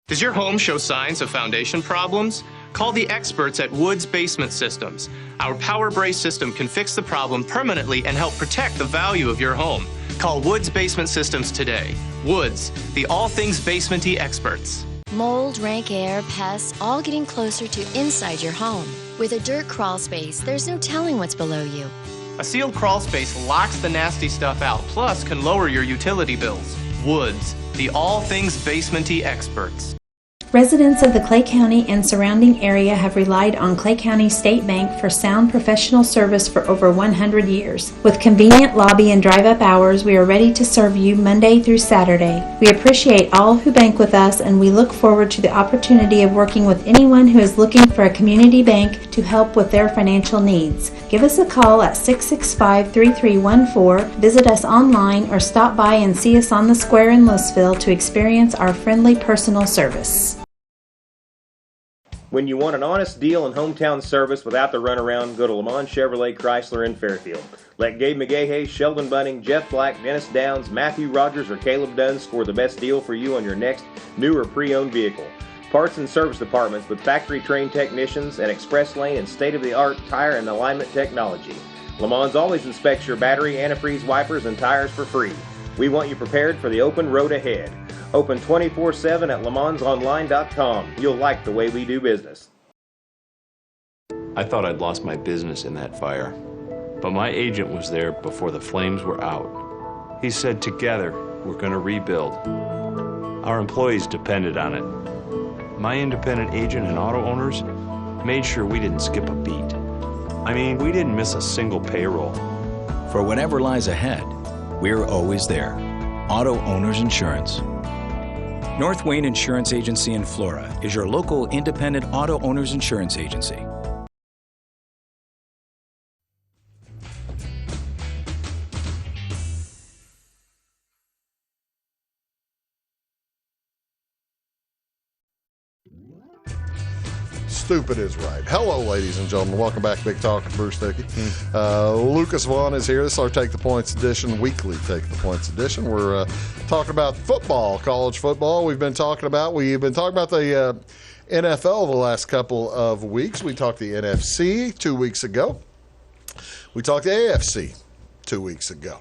Does your home show signs of foundation problems? Call the experts at Woods Basement Systems. Our Power Brace system can fix the problem permanently and help protect the value of your home. Call Woods Basement Systems today. Woods, the all things basement-y experts. Mold, rank air, pests, all getting closer to inside your home. With a dirt crawl space, there's no telling what's below you. A sealed crawl space locks the nasty stuff out, plus can lower your utility bills. Woods, the all things basement-y experts. Residents of the Clay County and surrounding area have relied on Clay County State Bank for sound professional service for over 100 years. With convenient lobby and drive-up hours, we are ready to serve you Monday through Saturday. We appreciate all who bank with us, and we look forward to the opportunity of working with anyone who is looking for a community bank to help with their financial needs. Give us a call at 665-3314, visit us online, or stop by and see us on the square in Louisville to experience our friendly personal service. When you want an honest deal and hometown service without the runaround, go to Lamont Chevrolet Chrysler in Fairfield. Let Gabe McGahey, Sheldon Bunning, Jeff Black, Dennis Downs, Matthew Rogers, or Caleb Dunn score the best deal for you on your next new or pre-owned vehicle. Parts and service departments with factory-trained technicians and express lane and state-of-the-art tire and alignment technology. Lamont's always inspects your battery, antifreeze, wipers, and tires for free. We want you prepared for the open road ahead. Open 24/7 at LeMansOnline.com. You'll like the way we do business. I thought I'd lost my business in that fire, but my agent was there before the flames were out. He said, together, we're going to rebuild. Our employees depended on it. My independent agent and auto owners made sure we didn't skip a beat. I mean, we didn't miss a single payroll. For whatever lies ahead, we're always there. Auto Owners Insurance. North Wayne Insurance Agency in Flora is your local independent auto owners insurance agency. Stupid is right. Hello, ladies and gentlemen. Welcome back to Big Talk with Bruce Dickey. Lucas Vaughan is here. This is our Take the Points edition, weekly Take the Points edition. We're talking about football, college football. We've been talking about the NFL the last couple of weeks. We talked the NFC 2 weeks ago. We talked the AFC 2 weeks ago.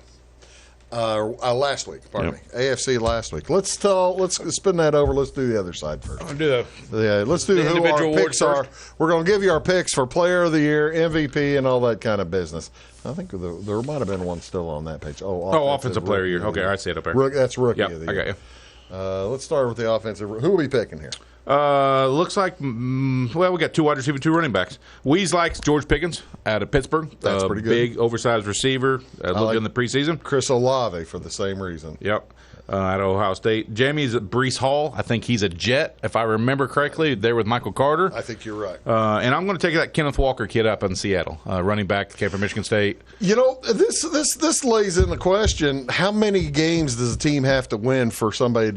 Last week, pardon me. AFC last week. Let's spin that over. Let's do the other side first. I'll do that. Yeah, let's do who our picks are. We're going to give you our picks for Player of the Year, MVP, and all that kind of business. I think there might have been one still on that page. Offensive Player of the Year. Okay, I see it up there. That's Rookie of the Year. I got you. Let's start with the offensive. Who are we picking here? Looks like, we got 2 wide receivers, 2 running backs. Weeze likes George Pickens out of Pittsburgh. That's pretty good. Big, oversized receiver. Looked in the preseason. Chris Olave for the same reason. Yep. At Ohio State. Jamie's at Breece Hall. I think he's a Jet, if I remember correctly, there with Michael Carter. I think you're right. And I'm going to take that Kenneth Walker kid up in Seattle, running back, came from Michigan State. You know, this lays in the question: how many games does a team have to win for somebody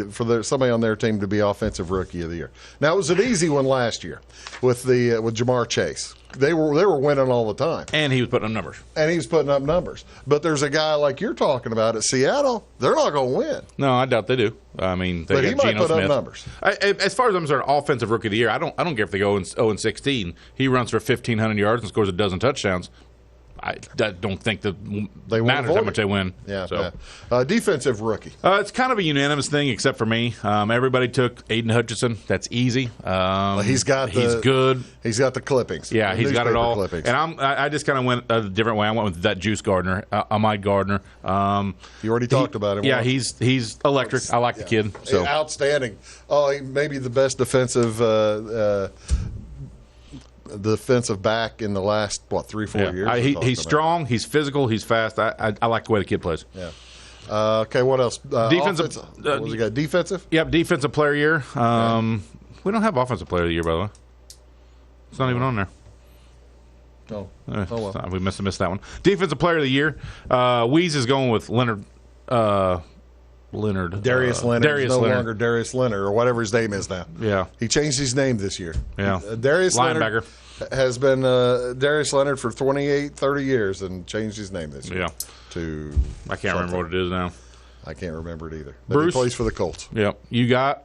on their team to be Offensive Rookie of the Year? Now, it was an easy one last year with Jamar Chase. They were winning all the time. And he was putting up numbers. But there's a guy like you're talking about at Seattle, they're not going to win. No, I doubt they do. I mean, but he might put up numbers. As far as I'm concerned, Offensive Rookie of the Year, I don't care if they go 0-16. He runs for 1,500 yards and scores a dozen touchdowns. I don't think that matters how much they win. Yeah. So. Defensive Rookie. It's kind of a unanimous thing, except for me. Everybody took Aiden Hutchinson. That's easy. He's good. He's got the clippings. Yeah, he's got it all. Clippings. And I just kind of went a different way. I went with that Juice Gardner, Ahmad Gardner. You already talked about him. Yeah, he's electric. I like the kid. So outstanding. He may be the best defensive back in the last 3-4 years. He's strong. He's physical. He's fast. I like the way the kid plays. Yeah. Okay. What else? Defensive. What was he got? Defensive. Yep. Defensive Player of the Year. We don't have Offensive Player of the Year, by the way. It's not even on there. Well. We must have missed that one. Defensive Player of the Year. Weeze is going with Leonard. Darius Leonard. Longer Darius Leonard or whatever his name is now. Yeah. He changed his name this year. Yeah. Darius linebacker. Leonard has been Darius Leonard for 30 years and changed his name this year. Yeah. I can't remember what it is now. I can't remember it either. But Bruce he plays for the Colts. Yep. You got?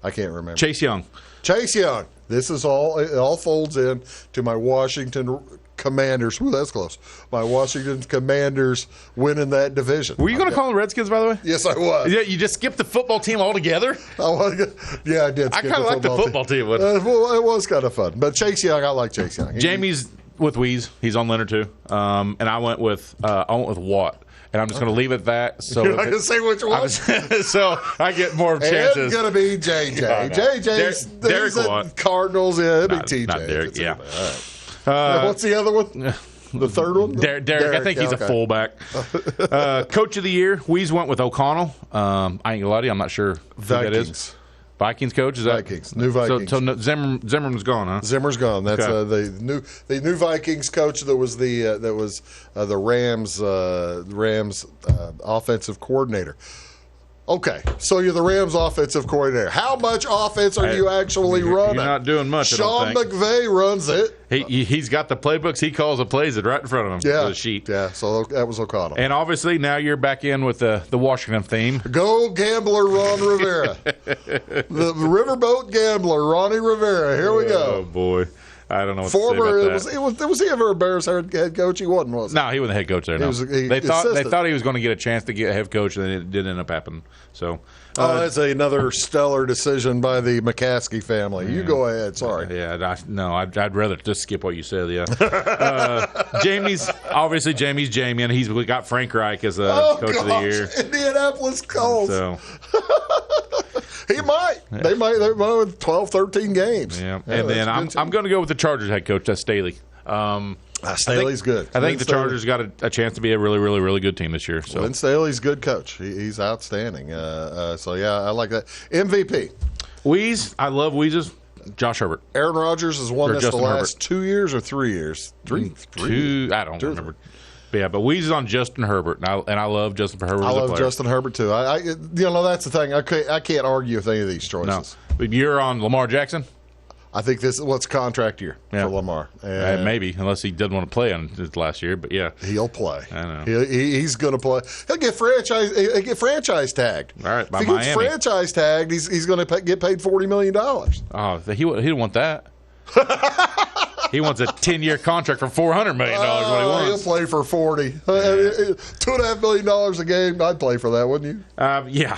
I can't remember. Chase Young. This is all. It all folds in to my Washington Commanders. Ooh, that's close. My Washington Commanders winning that division. Were you going to call them Redskins, by the way? Yes, I was. Yeah, you just skipped the football team altogether? Yeah, I did. I kind of like the football team. Well, it was kind of fun. But Chase Young, I like Chase Young. Jamie's with Weeze. He's on Leonard, too. And I went with Watt. And I'm just going to leave it at that. So you're not going to say which one? So I get more chances. It's going to be JJ. JJ's Derek Watt. Cardinals. Yeah, it'll be TJ. Not Derek, yeah. What's the other one? The third one? Derek. I think he's a fullback. Coach of the Year, Weeze went with O'Connell. I ain't going to lie to you, I'm not sure who that is. Vikings coach? Is that Vikings? New Vikings. So Zimmerman's gone, huh? Zimmer's gone. That's okay. the new Vikings coach that was the Rams offensive coordinator. Okay, so you're the Rams offensive coordinator. How much offense are you actually running? You're not doing much. Sean McVay runs it. He's got the playbooks. He calls the plays right in front of him. Yeah, the sheet. Yeah. So that was O'Connell. And obviously now you're back in with the Washington theme. Go gambler, Ron Rivera. The riverboat gambler, Ronnie Rivera. Here we go. Oh boy. I don't know what to say about that. Was he ever a Bears head coach? He wasn't, was he? No, he wasn't the head coach there. No. They thought he was going to get a chance to get a head coach, and it didn't end up happening. So, that's another stellar decision by the McCaskey family. You go ahead. Sorry. I'd rather just skip what you said. Yeah. Jamie's Jamie, and he's got Frank Reich as coach of the year. Indianapolis Colts. So. He might. Yeah. They might with 12, 13 games. Yeah. And then I'm going to go with the Chargers head coach. That's Staley. Staley's good. I think the Chargers got a chance to be a really, really, really good team this year. So Lynn Staley's a good coach. He's outstanding. So I like that. MVP. Weeze. I love Weeze's. Josh Herbert. Aaron Rodgers has won this the last 2 years or 3 years? Two. I don't remember. Yeah, but Weeze is on Justin Herbert, and I love Justin Herbert. I love Justin Herbert too. That's the thing. I can't argue with any of these choices. No. But you're on Lamar Jackson. I think this is what's contract year for Lamar. Maybe, unless he doesn't want to play on his last year. But yeah, he'll play. I know he's going to play. He'll get franchise tagged. All right, by if he Miami. gets franchise tagged, he's going to get paid $40 million. Oh, he didn't want that. He wants a 10-year contract for $400 million. What he wants. He'll play for $40. $2.5 million a game. I'd play for that, wouldn't you? Yeah.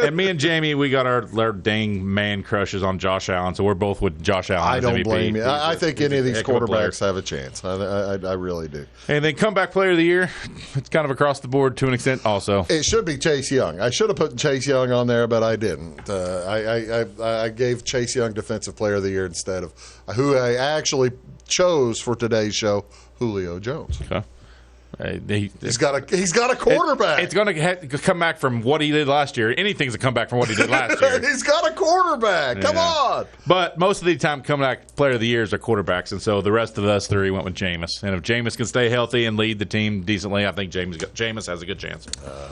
And me and Jamie, we got our dang man crushes on Josh Allen, so we're both with Josh Allen. I don't MVP. blame you. I think any of these quarterbacks have a chance. I really do. And then comeback player of the year, it's kind of across the board to an extent also. It should be Chase Young. I should have put Chase Young on there, but I didn't. I gave Chase Young Defensive Player of the Year instead of who I actually chose for today's show, Julio Jones. Okay. He's got a quarterback. It's going to come back from what he did last year. Anything's a comeback from what he did last year. He's got a quarterback. Come on. But most of the time, comeback player of the years are quarterbacks, and so the rest of us three went with Jameis. And if Jameis can stay healthy and lead the team decently, I think Jameis has a good chance.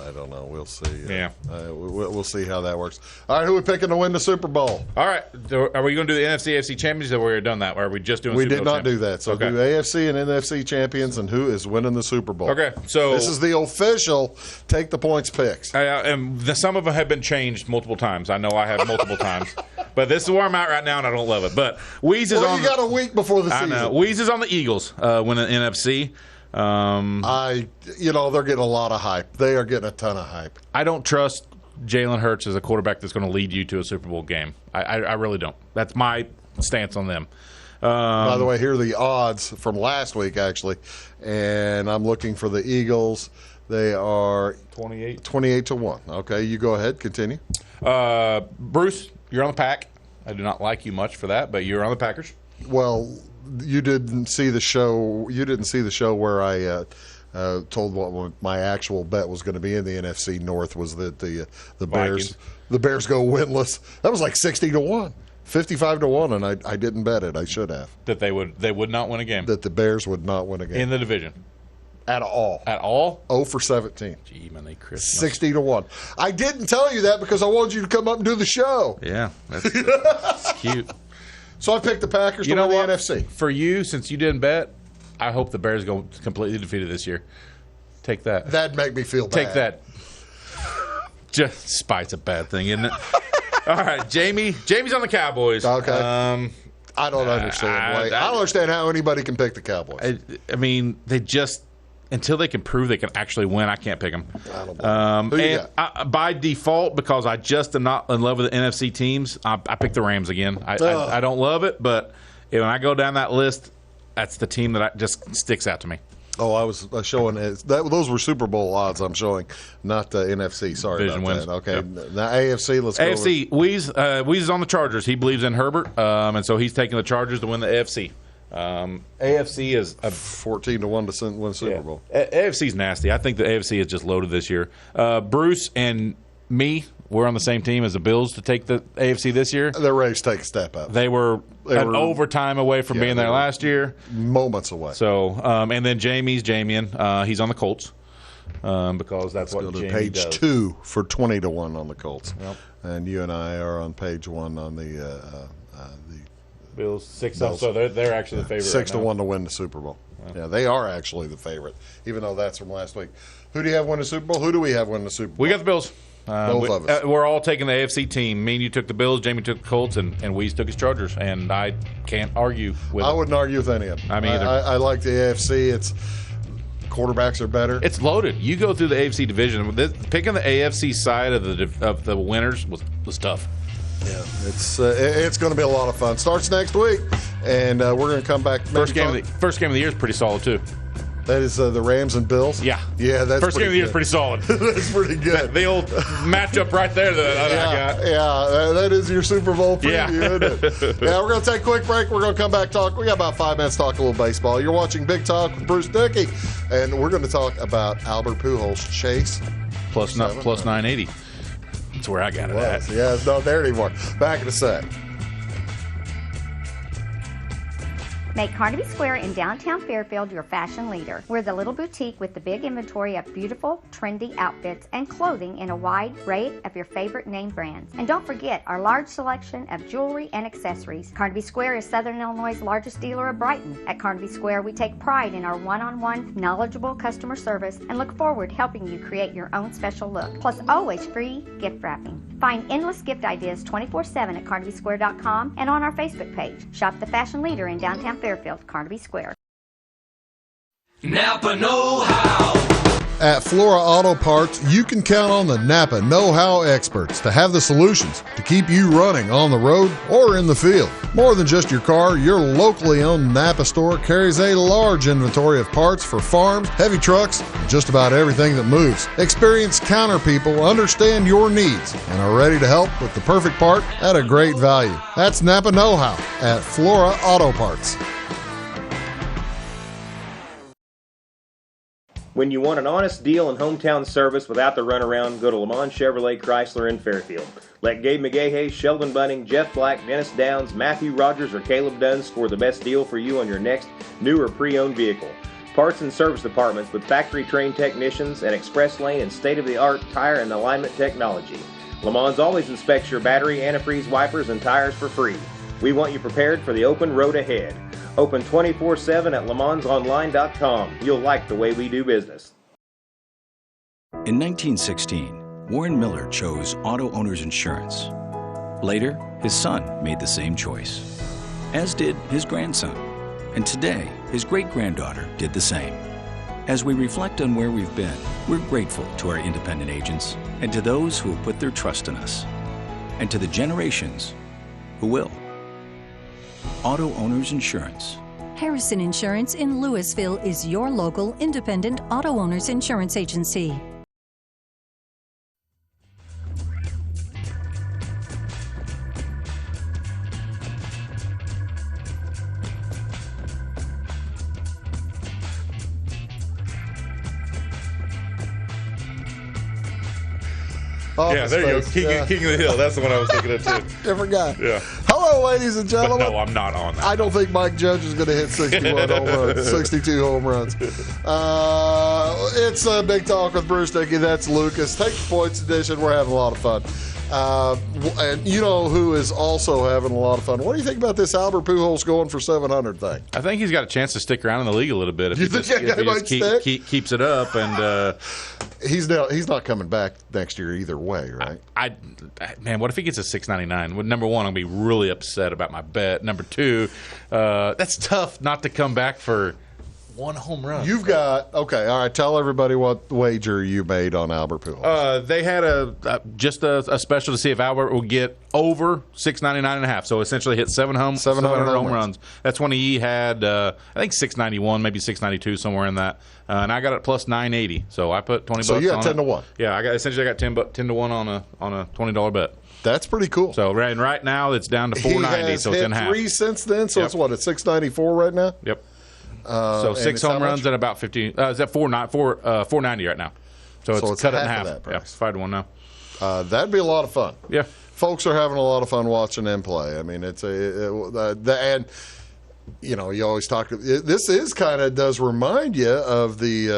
I don't know. We'll see. Yeah. We'll see how that works. All right, who are we picking to win the Super Bowl? All right. Are we going to do the NFC, AFC champions, or we already done that? Or are we just doing We Super did Bowl not do that. So okay. do AFC and NFC champions and who is winning the Super Bowl. Okay, so this is the official take the points picks. And some of them have been changed multiple times. I know I have multiple times, but this is where I'm at right now, and I don't love it. But Weez is on. You got a week before the season. I know. Weez is on the Eagles winning NFC. They're getting a lot of hype. They are getting a ton of hype. I don't trust Jalen Hurts as a quarterback that's going to lead you to a Super Bowl game. I really don't. That's my stance on them. By the way, here are the odds from last week, actually. And I'm looking for the Eagles. They are 28 to 1. Okay, you go ahead. Continue. Bruce, you're on the Pack. I do not like you much for that, but you're on the Packers. Well, you didn't see the show. You didn't see the show where I told what my actual bet was going to be in the NFC North was that the Bears go winless. That was like 60 to 1. 55 to 1, and I didn't bet it. I should have. That they would not win a game. That the Bears would not win a game in the division at all. At all? 0 for 17. Gee, man, they Christmas. 60 to 1. I didn't tell you that because I wanted you to come up and do the show. Yeah, that's cute. So I picked the Packers to win the NFC. For you, since you didn't bet, I hope the Bears go completely defeated this year. Take that. That'd make me feel bad. Take that. Just spite's a bad thing, isn't it? All right, Jamie's on the Cowboys. Okay. I don't understand. I don't understand how anybody can pick the Cowboys. I mean, they just until they can prove they can actually win, I can't pick them. I don't believe Who you got? By default, because I just am not in love with the NFC teams, I pick the Rams again. I don't love it, but when I go down that list, that's the team that just sticks out to me. Oh, I was showing those were Super Bowl odds. I'm showing, not the NFC. Sorry Division about wins. that. Okay, Yep. Now AFC. Let's go. AFC. Weez is on the Chargers. He believes in Herbert, and so he's taking the Chargers to win the AFC. AFC is 14 to 1 to win Super Bowl. AFC is nasty. I think the AFC is just loaded this year. Bruce and me, we're on the same team as the Bills to take the AFC this year. They're ready to take a step up. They were overtime away from being there last year. Moments away. So, and then Jamie's he's on the Colts because that's what Jamie page does. 2 for 20 to 1 on the Colts. Yep. And you and I are on page 1 on the Bills 6-0. So they're actually the favorite. 6 to right now. 1 to win the Super Bowl. Yeah, they are actually the favorite, even though that's from last week. Who do you have win the Super Bowl? Who do we have win the Super Bowl? We got the Bills. Both of us. We're all taking the AFC team. Me and you took the Bills, Jamie took the Colts, and Weez took his Chargers. And I can't argue with I wouldn't argue with any of them. I mean, either. I like the AFC. It's quarterbacks are better. It's loaded. You go through the AFC division. Picking the AFC side of the winners was tough. Yeah, it's going to be a lot of fun. Starts next week, and we're going to come back. First game of the year is pretty solid too. That is the Rams and Bills? Yeah. That's first game of the year is pretty solid. That's pretty good. The old matchup right there that I got. Yeah, that is your Super Bowl preview, Yeah. Isn't it? Yeah, we're going to take a quick break. We're going to come back talk. We got about 5 minutes to talk a little baseball. You're watching Big Talk with Bruce Dickey, and we're going to talk about Albert Pujols' chase. Plus 980. That's where I got it at. Yeah, it's not there anymore. Back in a sec. Make Carnaby Square in downtown Fairfield your fashion leader. We're the little boutique with the big inventory of beautiful, trendy outfits and clothing in a wide array of your favorite name brands. And don't forget our large selection of jewelry and accessories. Carnaby Square is Southern Illinois' largest dealer of Brighton. At Carnaby Square, we take pride in our one-on-one, knowledgeable customer service and look forward to helping you create your own special look. Plus, always free gift wrapping. Find endless gift ideas 24/7 at CarnabySquare.com and on our Facebook page. Shop the fashion leader in downtown Fairfield, Carnaby Square. Napa know-how. At Flora Auto Parts, you can count on the Napa know-how experts to have the solutions to keep you running on the road or in the field. More than just your car, your locally owned Napa store carries a large inventory of parts for farms, heavy trucks, and just about everything that moves. Experienced counter people understand your needs and are ready to help with the perfect part at a great value. That's Napa know-how at Flora Auto Parts. When you want an honest deal and hometown service without the runaround, go to Le Mans Chevrolet Chrysler in Fairfield. Let Gabe McGahey, Sheldon Bunning, Jeff Black, Dennis Downs, Matthew Rogers, or Caleb Dunn score the best deal for you on your next new or pre-owned vehicle. Parts and service departments with factory-trained technicians and express lane and state-of-the-art tire and alignment technology. Le Mans always inspects your battery, antifreeze, wipers, and tires for free. We want you prepared for the open road ahead. Open 24/7 at lemansonline.com. You'll like the way we do business. In 1916, Warren Miller chose Auto Owners Insurance. Later, his son made the same choice, as did his grandson. And today, his great-granddaughter did the same. As we reflect on where we've been, we're grateful to our independent agents and to those who have put their trust in us, and to the generations who will. Auto Owners Insurance. Harrison Insurance in Louisville is your local independent auto owners insurance agency. Yeah, there you go. King of the Hill. That's the one I was thinking of, too. Different guy. Yeah. Hello, ladies and gentlemen. But no, I'm not on that. I don't think Mike Judge is going to hit 61 home runs, 62 home runs. It's a Big Talk with Bruce Dickey. That's Lucas. Take the Points edition. We're having a lot of fun. And you know who is also having a lot of fun? What do you think about this Albert Pujols going for 700 thing? I think he's got a chance to stick around in the league a little bit if You he think just, that guy if he might just keeps it up. And he's not coming back next year either way, right? Man, what if he gets a 699? Well, number one, I'll be really upset about my bet. Number two, that's tough not to come back for one home run. You've got okay. All right, tell everybody what wager you made on Albert Pujols. They had a special to see if Albert will get over 699.5. So essentially hit 700 home runs. That's when he had I think 691, maybe 692, somewhere in that. And I got it plus 980. So I put 20 bucks on it. So you got 10 to 1. Yeah, I got 10 to 1 on a $20 bet. That's pretty cool. So right now it's down to 490. So it's in half. 3 since then. So it's what, at 694 right now? Yep. So 6 home runs and about 50. Is that 490 right now? So it's cut it in half. Yeah, it's 5-1 now. That'd be a lot of fun. Yeah, folks are having a lot of fun watching them play. I mean, it's and you know, you always talk. This is kind of does remind you of the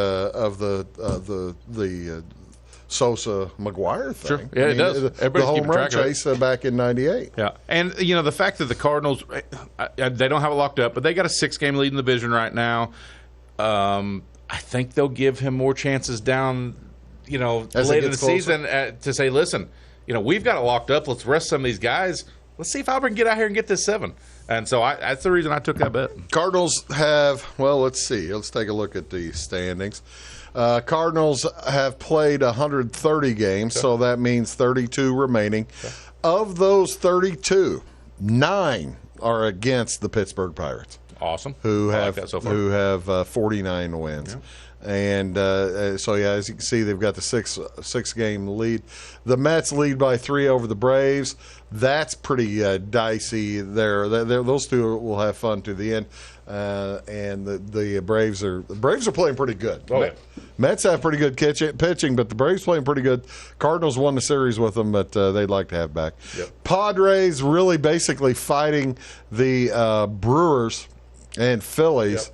Sosa McGuire thing. Sure. Yeah, it does. The home run chase back in '98. Yeah, and you know the fact that the Cardinals they don't have it locked up, but they got a 6-game lead in the division right now. I think they'll give him more chances down, you know, late in the season to say, listen, you know, we've got it locked up. Let's rest some of these guys. Let's see if Albert can get out here and get this 7. And so that's the reason I took that bet. Cardinals have, well, let's see. Let's take a look at the standings. Cardinals have played 130 games, so that means 32 remaining. Okay. Of those 32, 9 are against the Pittsburgh Pirates. Awesome. Who I have like that so far. who have 49 wins. Yeah. And so, yeah, as you can see, they've got the six-game lead. The Mets lead by 3 over the Braves. That's pretty dicey there. Those two will have fun to the end. And the Braves are playing pretty good. Oh, yeah. Mets have pretty good pitching, but the Braves playing pretty good. Cardinals won the series with them, but they'd like to have back. Yep. Padres really basically fighting the Brewers and Phillies. Yep.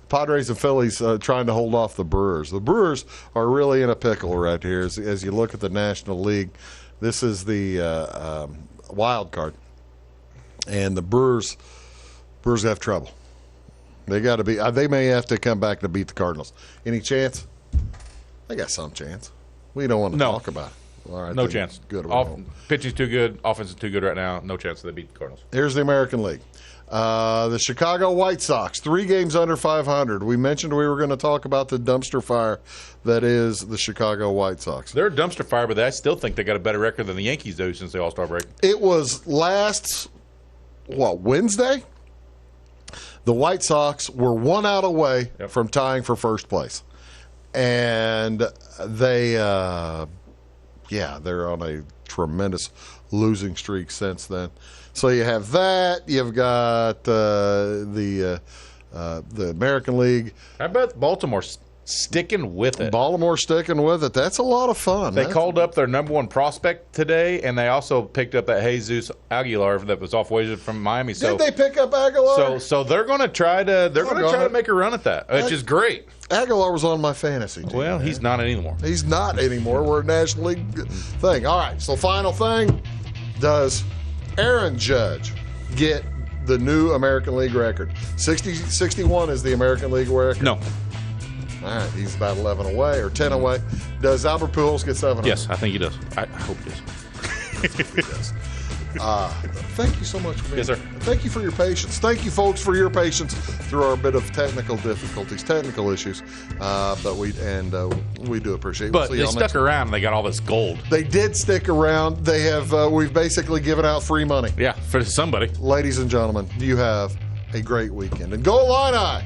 Padres and Phillies trying to hold off the Brewers. The Brewers are really in a pickle right here as you look at the National League. This is the wild card, and the Brewers have trouble. They got to be. They may have to come back to beat the Cardinals. Any chance? They got some chance. We don't want to talk about it. All right, no chance. Good. Pitching's too good. Offense is too good right now. No chance they beat the Cardinals. Here's the American League. The Chicago White Sox, 3 games under 500. We mentioned we were going to talk about the dumpster fire that is the Chicago White Sox. They're a dumpster fire, but I still think they got a better record than the Yankees do since the All-Star break. It was Wednesday? The White Sox were 1 out away from tying for first place. And they're on a tremendous losing streak since then. So you have that. You've got the American League. How about Baltimore sticking with it? Baltimore sticking with it. That's a lot of fun. They called up their number 1 prospect today, and they also picked up that Jesus Aguilar that was off waivers from Miami. So did they pick up Aguilar? So they're going to try to make a run at that, which is great. Aguilar was on my fantasy team. Well, he's not anymore. He's not anymore. We're a National League thing. All right. So final thing: does Aaron Judge get the new American League record? 61 is the American League record. No. All right, he's about 11 away or 10 away. Does Albert Pujols get 7? Yes, I think he does. I hope he does. He does. Thank you so much for being Yes, sir. Thank you for your patience. Thank you, folks, for your patience through our bit of technical difficulties, technical issues. But we do appreciate it. But they stuck around and they got all this gold. They did stick around. They have. We've basically given out free money. Yeah, for somebody. Ladies and gentlemen, you have a great weekend. And go Illini!